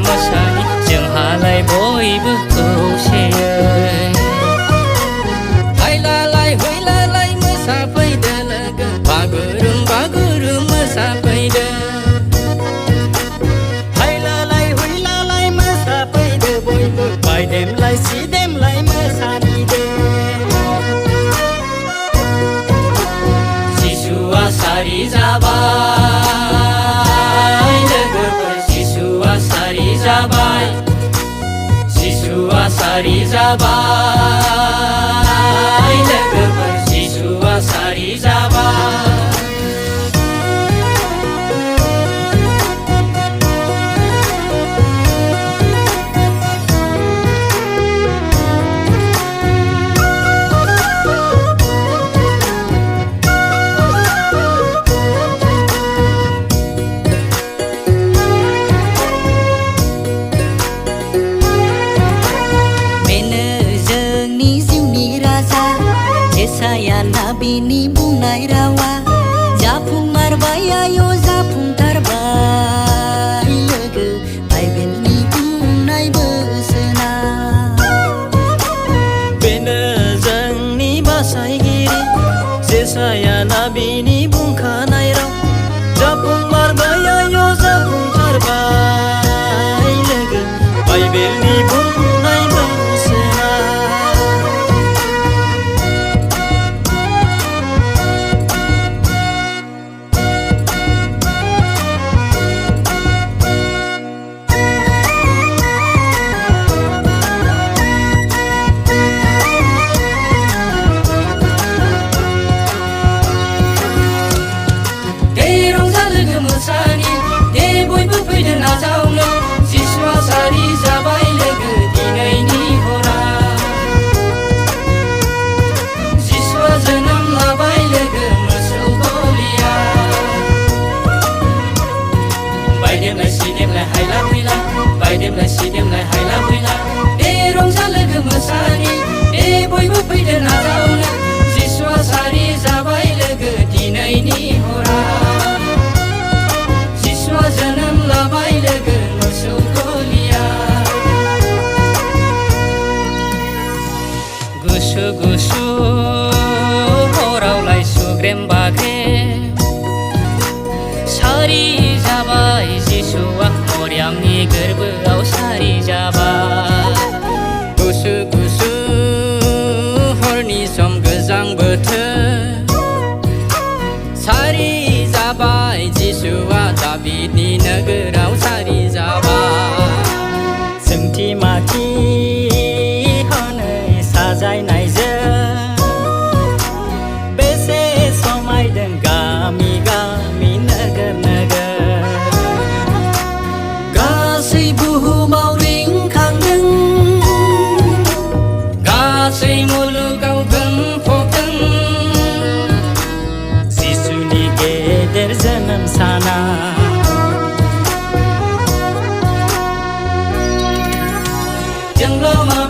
मोसानि जोंहालाय बयबो खौसेयै हायलालाय हुइलालाय मोसाफैदो लोगो बागुरुम बागुरुम मोसाफैदो हायलालाय हुइलालाय मोसाफैदो बयबो बायदेमलाय सिदेमलाय मोसानिदो सिसुआ सारि जाबाय लोगोफोर सिसुआ सारि जाबाय सिसुआ सारि जाबाय लोगोफोर सिसुआ सारि जाबाय Saya nabiनि बुंनाय रावा जाफुंमारबाय आयौ जाफुंथारबाय लोगो बाइबेलनि बुंनाय बोसोना बेनो जोंनि बासायगिरि जेसाया नाबिनि बुंखानाय राव जाफुंमारबाय आयौ जाफुंथारबाय लोगो बाइबेलनि बुंनाय बोसोना सिसुआ सारि जाबाय लोगो दिनैनि हरा सिसुआ जोनोम लाबाय लोगो मोसौ गलिया बायदेमलाय सिदेमलाय हायला हुइला बायदेमलाय सिदेमलाय हायला हुइला दे रंजा लोगो मोसानि दे बयबो फैदो नाजावनो सिसुआ सारि जाबाय लोगो दिनैनि हरा सिसुआ जोनोम लाबाय लोगो मोसौ गलिया गुसु गुसु हरावलाय सुग्रेम बाग्रेम सारि जाबाय जिसुआ मरियामनि गोरबोआव सारि जाबाय गुसु गुसु हरनि सम गोजां बोथोर सारि जाबाय जिसुआ दाबिदनि नोगोराव सारि जाबाय जोंथि माथि हनै साजायनायजों बेसे समायदों गामि गामि नोगोर नोगोर गासै बुहुमाव रिंखांदों गासै मुलुगाव गोमफबदों जिसुनि गेदेर जोनोम साना जोंल'